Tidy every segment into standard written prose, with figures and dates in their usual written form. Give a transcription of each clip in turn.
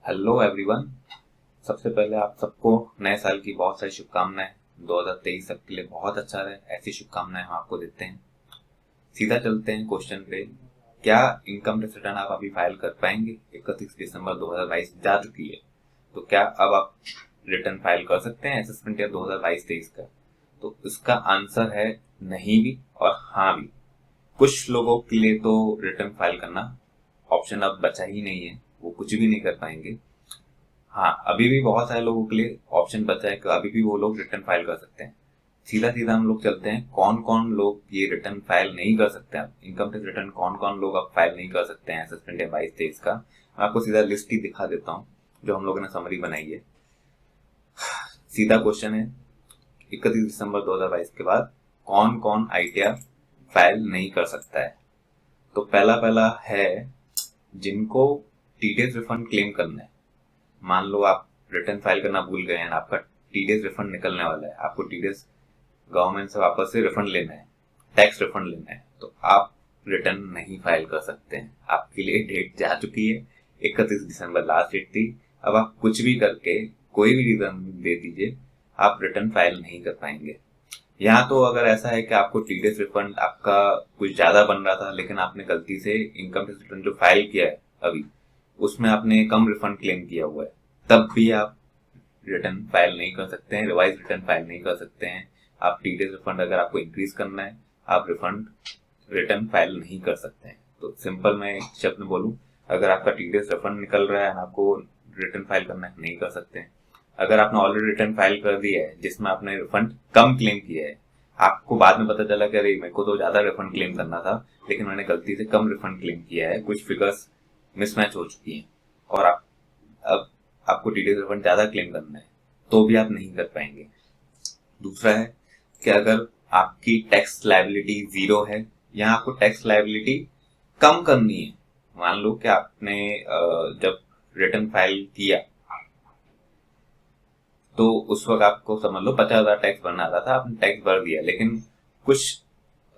Hello everyone. सबसे पहले आप सबको नए साल की बहुत सारी शुभकामनाएं। 2023 सबके लिए बहुत अच्छा रहे, ऐसी शुभकामनाएं हम आपको देते हैं। सीधा चलते हैं क्वेश्चन पे। क्या इनकम टैक्स रिटर्न आप अभी फाइल कर पाएंगे? 31 दिसंबर 2022 जा चुकी है, तो क्या अब आप रिटर्न फाइल कर सकते हैं असेसमेंट ईयर 2022-23 का? तो इसका आंसर है नहीं भी और हाँ भी। कुछ लोगों के लिए तो रिटर्न फाइल करना ऑप्शन अब बचा ही नहीं है, वो कुछ भी नहीं कर पाएंगे। हाँ, अभी भी बहुत सारे लोगों के लिए ऑप्शन बचा है कि अभी भी वो लोग रिटर्न फाइल कर सकते हैं। सीधा सीधा हम लोग चलते हैं, कौन कौन लोग ये रिटर्न फाइल नहीं कर सकते हैं। इनकम टैक्स रिटर्न कौन कौन लोग अब फाइल नहीं कर सकते हैं असेसमेंट या 22-23 का। मैं आपको सीधा लिस्ट ही दिखा देता हूँ जो हम लोगों ने समरी बनाई है। सीधा क्वेश्चन है, 31 दिसंबर 2022 के बाद कौन कौन आईटीआर फाइल नहीं कर सकता है? तो पहला पहला है जिनको टीडीएस रिफंड क्लेम करना है। मान लो आप रिटर्न फाइल करना भूल गए हैं, आपका टीडीएस रिफंड निकलने वाला है, आपको टीडीएस गवर्नमेंट से वापस से रिफंड लेना है, टैक्स रिफंड लेना है, तो आप रिटर्न नहीं फाइल कर सकते हैं। आपके लिए डेट जा चुकी है, 31 दिसंबर लास्ट डेट थी। अब आप कुछ भी करके कोई भी रीजन दे दीजिए, आप रिटर्न फाइल नहीं कर पाएंगे। यहाँ तो अगर ऐसा है कि आपको टीडीएस रिफंड आपका कुछ ज्यादा बन रहा था, लेकिन आपने गलती से इनकम टैक्स रिटर्न जो फाइल किया है अभी उसमें आपने कम रिफंड क्लेम किया हुआ है, तब भी आप रिटर्न फाइल नहीं कर सकते हैं, रिवाइज रिटर्न फाइल नहीं कर सकते हैं। आप टीडीएस रिफंड अगर आपको इंक्रीज करना है, आप रिफंड रिटर्न फाइल नहीं कर सकते हैं। तो सिंपल मैं एक शब्द में बोलूं, अगर आपका टीडीएस रिफंड निकल रहा है, आपको रिटर्न फाइल करना है, नहीं कर सकते हैं। अगर आपने ऑलरेडी रिटर्न फाइल कर दिया है जिसमें आपने रिफंड कम क्लेम किया है, आपको बाद में पता चला कि अरे मेरे को तो ज्यादा रिफंड क्लेम करना था, लेकिन मैंने गलती से कम रिफंड क्लेम किया है, कुछ फिगर्स मिसमैच हो चुकी हैं और आप अब आपको टीडीएस रिफंड ज्यादा क्लेम करना है, तो भी आप नहीं कर पाएंगे। दूसरा है कि अगर आपकी टैक्स लायबिलिटी 0 है या आपको टैक्स लायबिलिटी कम करनी है। मान लो कि आपने जब रिटर्न फाइल किया तो उस वक्त आपको समझ लो 50,000 टैक्स भरना आता था, आपने टैक्स भर दिया, लेकिन कुछ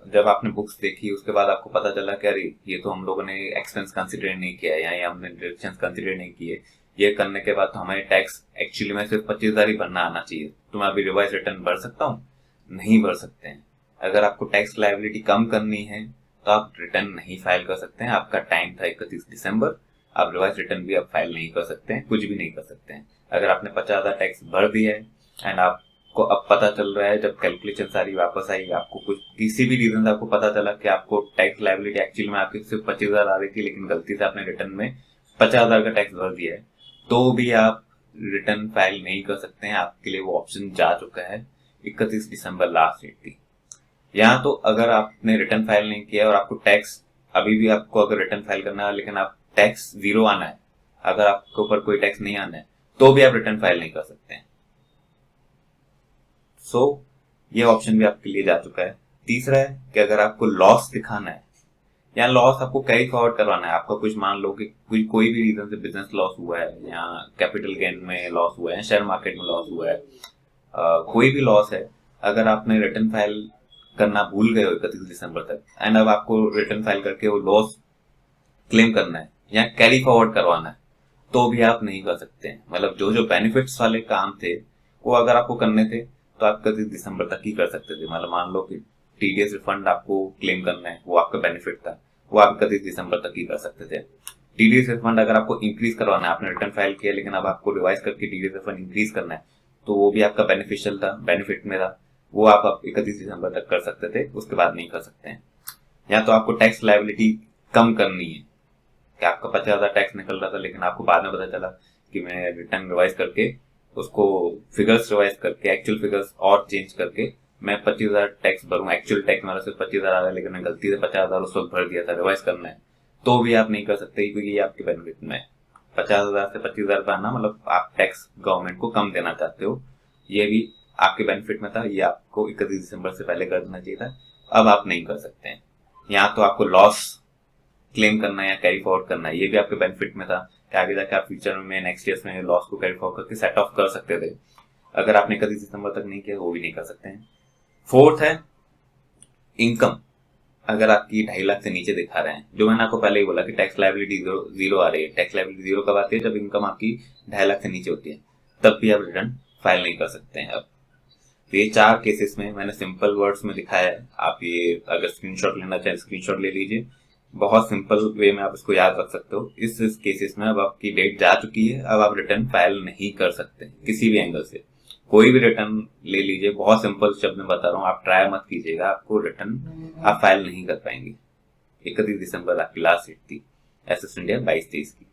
जब आपने बुक्स देखी उसके बाद आपको पता चला कि अरे ये तो हम लोगों ने एक्सपेंस कंसिडर नहीं किया है या ये हमने डिडक्शन कंसिडर नहीं किए। ये करने के बाद तो हमारे टैक्स एक्चुअली में सिर्फ 25,000 ही भरना आना चाहिए, तो मैं अभी रिवाइज रिटर्न भर सकता हूँ? नहीं भर सकते हैं। अगर आपको टैक्स लायबिलिटी कम करनी है तो आप रिटर्न नहीं फाइल कर सकते हैं। आपका टाइम था 31 दिसंबर, आप रिवाइज रिटर्न भी आप फाइल नहीं कर सकते हैं, कुछ भी नहीं कर सकते हैं। अगर आपने 50,000 टैक्स भर दिया है एंड आपको अब पता चल रहा है, जब कैलकुलेशन सारी वापस आई, आपको कुछ किसी भी रीजन से आपको पता चला कि आपको टैक्स लायबिलिटी एक्चुअली में आपकी सिर्फ 25,000 आ रही थी, लेकिन गलती से आपने रिटर्न में 50,000 का टैक्स भर दिया है, तो भी आप रिटर्न फाइल नहीं कर सकते हैं। आपके लिए वो ऑप्शन जा चुका है, 31 दिसंबर लास्ट डेट थी। यहाँ तो अगर आपने रिटर्न फाइल नहीं किया और आपको टैक्स अभी भी आपको अगर रिटर्न फाइल करना है, लेकिन आप टैक्स 0 आना है, अगर आपके ऊपर कोई टैक्स नहीं आना है, तो भी आप रिटर्न फाइल नहीं कर सकते हैं। सो ये ऑप्शन भी आपके लिए जा चुका है। तीसरा है कि अगर आपको लॉस दिखाना है या लॉस आपको कैरी फॉरवर्ड करवाना है, आपका कुछ मान लो कि कोई भी रीजन से बिजनेस लॉस हुआ है या कैपिटल गेन में लॉस हुआ है, शेयर मार्केट में लॉस हुआ है, कोई भी लॉस है, अगर आपने रिटर्न फाइल करना भूल गए हो 31 दिसंबर तक एंड अब आपको रिटर्न फाइल करके वो लॉस क्लेम करना है या कैरी फॉरवर्ड करवाना है, तो भी आप नहीं कर सकते हैं। मतलब जो जो बेनिफिट्स वाले काम थे वो अगर आपको करने थे तो आप 31 दिसंबर तक ही कर सकते थे। मतलब मान लो कि टीडीएस रिफंड आपको क्लेम करना है, वो आपका बेनिफिट था, वो आप 31 दिसंबर तक ही कर सकते थे। टीडीएस रिफंड अगर आपको इंक्रीज करवाना है, आपने रिटर्न फाइल किया लेकिन अब आपको रिवाइज करके टीडीएस रिफंड इंक्रीज करना है, तो वो भी आपका बेनिफिशियल था, बेनिफिट में था, वो आप 31 दिसंबर तक कर सकते थे, उसके बाद नहीं कर सकते हैं। या तो आपको टैक्स लायबिलिटी कम करनी है कि आपका 50,000 टैक्स निकल रहा था, लेकिन आपको बाद में पता चला कि मैं रिटर्न रिवाइज करके उसको फिगर्स रिवाइज करके एक्चुअल फिगर्स और चेंज करके मैं 25,000 टैक्स भरूं, एक्चुअल टैक्स मेरा सिर्फ 25,000 आ रहा है, लेकिन मैं गलती से 50,000 उस वक्त भर दिया था, रिवाइज करना है, तो भी आप नहीं कर सकते क्योंकि ये आपके बेनिफिट में है। 50,000 से 25,000 भरना मतलब आप टैक्स गवर्नमेंट को कम देना चाहते हो, ये भी आपके बेनिफिट में था, ये आपको 31 दिसंबर से पहले कर देना चाहिए था, अब आप नहीं कर सकते हैं। यहाँ तो आपको लॉस क्लेम करना है या कैरी फॉरवर्ड करना है, ये भी आपके बेनिफिट में था कि आगे जाके आप फ्यूचर में नेक्स्ट ईयर में लॉस को कैरी फॉरवर्ड करके सेट ऑफ कर सकते थे। अगर आपने 31 दिसंबर तक नहीं किया वो भी नहीं कर सकते हैं। फोर्थ है इनकम। अगर आपकी 2.5 लाख से नीचे दिखा रहे हैं, जो मैंने आपको पहले ही बोला कि टैक्स लायबिलिटी जीरो आ रही है। टैक्स लायबिलिटी जीरो कब आती है? जब इनकम आपकी 2.5 लाख से नीचे होती है, तब भी आप रिटर्न फाइल नहीं कर सकते हैं। अब तो ये 4 केसेस में मैंने सिंपल वर्ड्स में दिखाया है। आप ये अगर स्क्रीनशॉट लेना चाहें स्क्रीनशॉट ले लीजिए, बहुत सिंपल वे में आप इसको याद रख सकते हो। इस केसेस में अब आपकी डेट जा चुकी है, अब आप रिटर्न फाइल नहीं कर सकते किसी भी एंगल से। कोई भी रिटर्न ले लीजिए, बहुत सिंपल शब्द में बता रहा हूँ, आप ट्राई मत कीजिएगा, आपको रिटर्न आप फाइल नहीं कर पाएंगे। 31 दिसंबर आपकी लास्ट डेट थी एसएस इंडिया 22-23 की।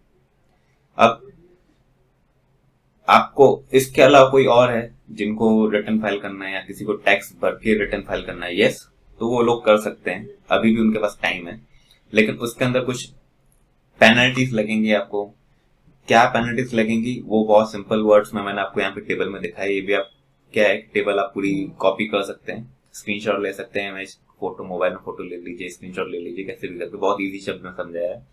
अब आपको इसके अलावा कोई और है जिनको रिटर्न फाइल करना है या किसी को टैक्स भर के रिटर्न फाइल करना है? यस, तो वो लोग कर सकते हैं, अभी भी उनके पास टाइम है। लेकिन उसके अंदर कुछ पेनल्टीज लगेंगी आपको। क्या पेनल्टीज लगेंगी वो बहुत सिंपल वर्ड्स में मैंने आपको यहाँ पे टेबल में दिखाया। ये भी आप क्या है, टेबल आप पूरी कॉपी कर सकते हैं, स्क्रीनशॉट ले सकते हैं, इमेज फोटो मोबाइल में फोटो ले लीजिए, स्क्रीनशॉट ले लीजिए, कैसे भी करके बहुत इजी शब्द में समझाया है।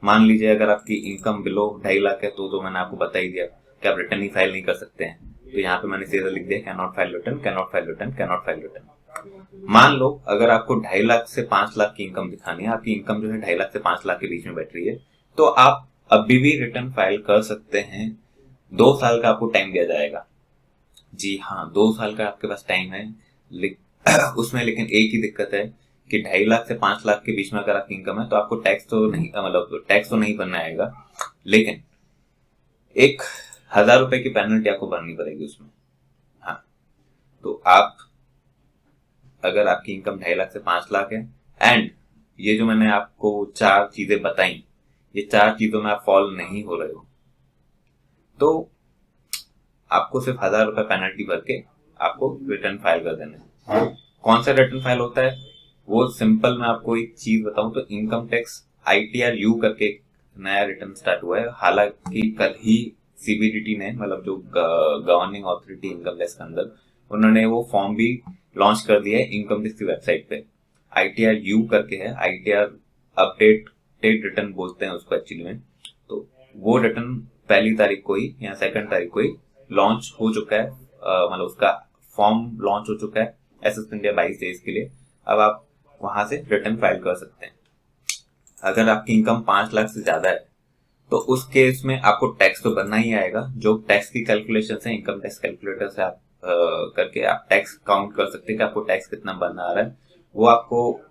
मान लीजिए अगर आपकी इनकम बिलो 2.5 लाख है तो मैंने आपको बता ही दिया कि आप रिटर्न ही फाइल नहीं कर सकते हैं। तो यहाँ पे मैंने सीधा लिख दिया can not file return, can not file return, can not file return. मान लो अगर आपको 2.5 लाख से 5 लाख की इनकम दिखानी है, आपकी इनकम जो है 2.5 लाख से 5 लाख के बीच में बैठ रही है, तो आप अभी भी रिटर्न फाइल कर सकते हैं। 2 साल का आपको टाइम दिया जाएगा। जी हाँ, 2 साल का आपके पास टाइम है। उसमें लेकिन एक ही दिक्कत है कि 2.5 लाख से 5 लाख के बीच में अगर आपकी इनकम है तो आपको टैक्स तो नहीं, मतलब टैक्स तो नहीं भरना आएगा, लेकिन 1,000 रुपए की पेनल्टी आपको भरनी पड़ेगी उसमें। हाँ, तो आप अगर आपकी इनकम 2.5 लाख से 5 लाख है एंड ये जो मैंने आपको 4 चीजें बताई, ये 4 चीजों में आप फॉल नहीं हो रहे हो, तो आपको सिर्फ 1,000 रुपए पेनल्टी भर के आपको रिटर्न फाइल कर देना है। कौन सा रिटर्न फाइल होता है वो सिंपल मैं आपको एक चीज बताऊं तो इनकम टैक्स ITRU करके एक नया रिटर्न स्टार्ट हुआ है। हालांकि कल ही CBDT ने, मतलब जो गवर्निंग अथॉरिटी इनकम टैक्स के अंदर, उन्होंने वो फॉर्म भी लॉन्च कर दिया है इनकम टैक्स की वेबसाइट पे। ITRU करके है, ITR अपडेटेड रिटर्न बोलते हैं उसको एक्चुअली में। तो वो रिटर्न 1 तारीख को ही या 2 तारीख को ही लॉन्च हो चुका है, मतलब उसका फॉर्म लॉन्च हो चुका है एसएस इंडिया 22-23 के लिए। अब आप वहां से रिटर्न फाइल कर सकते हैं। अगर आपकी इनकम 5 लाख से ज्यादा है तो उस केस में आपको टैक्स तो भरना ही आएगा। जो टैक्स की कैलकुलेशन है इनकम टैक्स कैलकुलेटर से आप करके आप टैक्स काउंट कर सकते हैं कि आपको टैक्स कितना भरना आ रहा है, वो आपको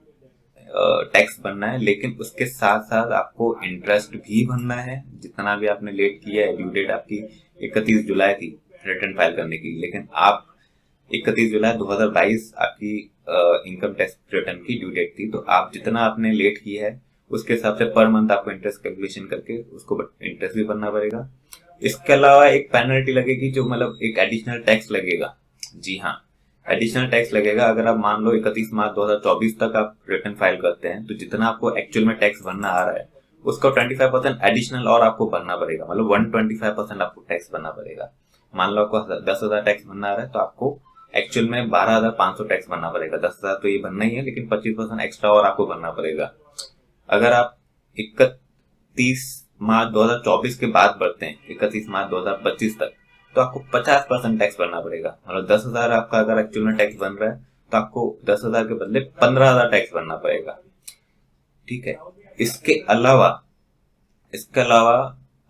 टैक्स भरना है। लेकिन उसके साथ साथ आपको इंटरेस्ट भी भरना है। जितना भी आपने लेट किया है, ड्यू डेट आपकी 31 जुलाई थी रिटर्न फाइल करने की, लेकिन आप 31 जुलाई 2022 आपकी इनकम टैक्स रिटर्न की ड्यू डेट थी, तो आप जितना आपने लेट किया है उसके हिसाब से पर मंथ आपको इंटरेस्ट कैलकुलेशन करके उसको इंटरेस्ट भी भरना पड़ेगा। इसके अलावा एक पेनल्टी लगेगी, जो मतलब एक एडिशनल टैक्स लगेगा। जी हाँ, एडिशनल टैक्स लगेगा। अगर आप मान लो 31 मार्च 2024 तक आप रिटर्न फाइल करते हैं तो जितना आपको एक्चुअल में टैक्स भरना आ रहा है उसका 25% एडिशनल और आपको भरना पड़ेगा, मतलब 125% आपको टैक्स भरना पड़ेगा। मान लो आपको 10,000 टैक्स भरना आ रहा है तो आपको एक्चुअल में 12,500 टैक्स भरना पड़ेगा। 10,000 तो ये भरना ही है, लेकिन 25% एक्स्ट्रा और आपको भरना पड़ेगा। अगर आप 31 मार्च 2024 के बाद भरते हैं 31 मार्च 2025 तक, तो आपको 50% टैक्स भरना पड़ेगा। मतलब 10,000 आपका अगर एक्चुअल में टैक्स बन रहा है तो आपको 10,000 के बदले 15,000 टैक्स भरना पड़ेगा। ठीक है। इसके अलावा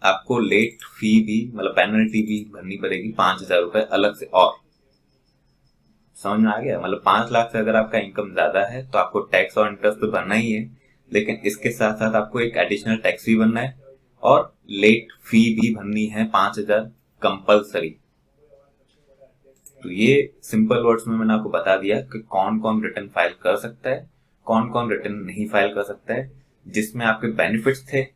आपको लेट फी भी, मतलब पेनल्टी भी भरनी पड़ेगी 5,000 रुपए अलग से। और समझ में आ गया? मतलब 5 लाख से अगर आपका इनकम ज्यादा है तो आपको टैक्स और इंटरेस्ट तो भरना ही है, लेकिन इसके साथ साथ आपको एक एडिशनल टैक्स भी भरना है और लेट फी भी भरनी है 5,000 कंपलसरी। तो ये सिंपल वर्ड्स में मैंने आपको बता दिया कि कौन कौन रिटर्न फाइल कर सकता है, कौन कौन रिटर्न नहीं फाइल कर सकता है। जिसमें आपके बेनिफिट्स थे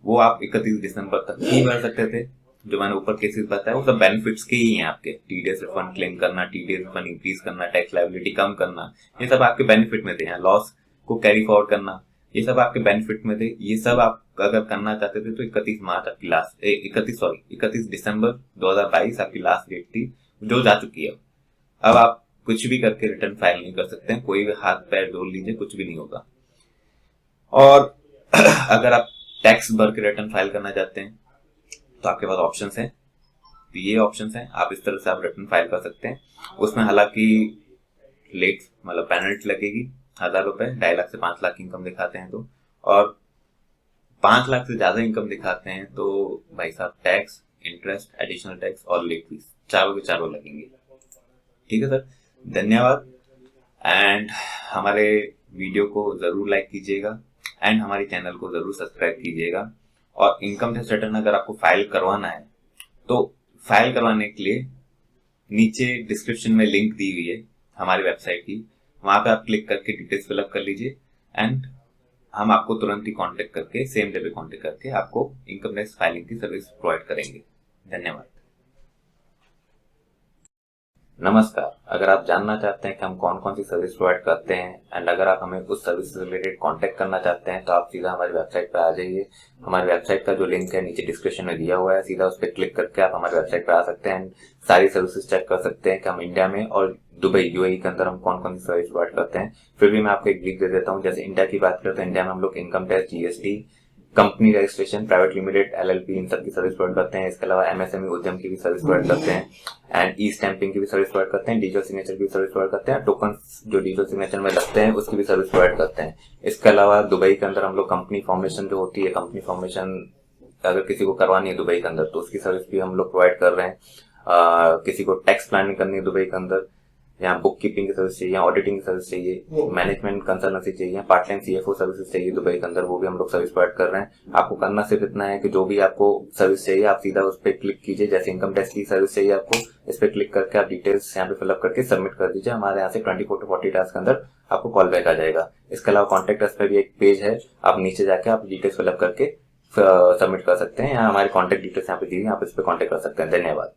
वो आप 31 दिसंबर तक ही भर सकते थे। जो मैंने ऊपर केसेस बताया वो सब बेनिफिट्स के ही हैं आपके। टीडीएस रिफंड क्लेम करना, टीडीएस रिफंड इंक्रीज करना, टैक्स लायबिलिटी कम करना, ये सब आपके बेनिफिट में थे। यहाँ लॉस को कैरी फॉरवर्ड करना, ये सब आपके बेनिफिट में थे। ये सब आप अगर करना चाहते थे तो 31 दिसंबर 2022 आपकी लास्ट डेट थी, जो जा चुकी है। अब आप कुछ भी करके रिटर्न फाइल नहीं कर सकते हैं। कोई भी हाथ पैर जोड़ लीजिए, कुछ भी नहीं होगा। और अगर आप टैक्स भर के रिटर्न फाइल करना चाहते हैं तो आपके पास ऑप्शंस हैं। तो ये ऑप्शंस हैं, आप इस तरह से आप रिटर्न फाइल कर सकते हैं। उसमें हालांकि लेट, मतलब पेनल्टी लगेगी, 1000 रुपए, 2.5 लाख से 5 लाख की इनकम दिखाते हैं तो, और 5 लाख से ज्यादा इनकम दिखाते हैं तो भाई साहब टैक्स, इंटरेस्ट, एडिशनल टैक्स और लेट फीस चारों के चारों लगेंगे। ठीक है सर, धन्यवाद। एंड हमारे वीडियो को जरूर लाइक कीजिएगा एंड हमारे चैनल को जरूर सब्सक्राइब कीजिएगा। और इनकम टैक्स रिटर्न अगर आपको फाइल करवाना है तो फाइल करवाने के लिए नीचे डिस्क्रिप्शन में लिंक दी हुई है हमारी वेबसाइट की, वहां पे आप क्लिक करके डिटेल्स फिलअप कर लीजिए एंड हम आपको तुरंत ही कांटेक्ट करके, सेम डे पे कांटेक्ट करके आपको इनकम टैक्स फाइलिंग की सर्विस प्रोवाइड करेंगे। धन्यवाद। नमस्कार, अगर आप जानना चाहते हैं कि हम कौन कौन सी सर्विस प्रोवाइड करते हैं एंड अगर आप हमें उस सर्विस से रिलेटेड कांटेक्ट करना चाहते हैं तो आप सीधा हमारी वेबसाइट पर आ जाइए। हमारी वेबसाइट का जो लिंक है नीचे डिस्क्रिप्शन में दिया हुआ है, सीधा उस पर क्लिक करके आप हमारी वेबसाइट पर आ सकते हैं एंड सारी सर्विसेज चेक कर सकते हैं कि हम इंडिया में और दुबई यूएई के अंदर हम कौन कौन सी सर्विस प्रोवाइड करते हैं। फिर भी मैं आपको एक लिंक दे देता हूँ। जैसे इंडिया की बात करें तो इंडिया में हम लोग income tax, GST, company registration, private limited, LLP, इन सब की सर्विस प्रोवाइड करते हैं। इसके अलावा एमएसएमई उद्यम की भी सर्विस प्रोवाइड करते हैं एंड ई स्टैंपिंग की भी सर्विस प्रोवाइड करते हैं, डिजिटल सिग्नेचर की भी सर्विस प्रोवाइड करते हैं, टोकन जो डिजिटल सिग्नेचर में लगते हैं उसकी भी सर्विस प्रोवाइड करते हैं। इसके अलावा दुबई के अंदर हम लोग कंपनी फॉर्मेशन जो होती है, कंपनी फॉर्मेशन अगर किसी को करवानी है दुबई के अंदर तो उसकी सर्विस भी हम लोग प्रोवाइड कर रहे हैं। किसी को टैक्स प्लानिंग करनी है दुबई के अंदर, या बुक कीपिंग की सर्विस चाहिए, ऑडिटिंग की सर्विस चाहिए, मैनेजमेंट कंसल्टेंसी चाहिए, पार्ट टाइम सीएफओ सर्विसेज चाहिए दुबई के अंदर, वो भी हम लोग सर्विस प्रोवाइड कर रहे हैं। आपको करना सिर्फ इतना है कि जो भी आपको सर्विस चाहिए आप सीधा उस पर क्लिक कीजिए। जैसे इनकम टैक्स की सर्विस चाहिए आपको, इस पर क्लिक करके आप डिटेल्स यहाँ पे फिलअप करके सबमिट कर दीजिए। हमारे यहाँ से 24 to 40 आवर्स के अंदर आपको कॉल बैक आ जाएगा। इसके अलावा कॉन्टेक्ट अस पे भी एक पेज है, आप नीचे जाके आप डिटेल्स फिलअप करके सबमिट कर सकते हैं। यहाँ हमारे कॉन्टेक्ट डिटेल्स यहाँ पे दी है, आप इस पे कॉन्टेक्ट कर सकते हैं। धन्यवाद।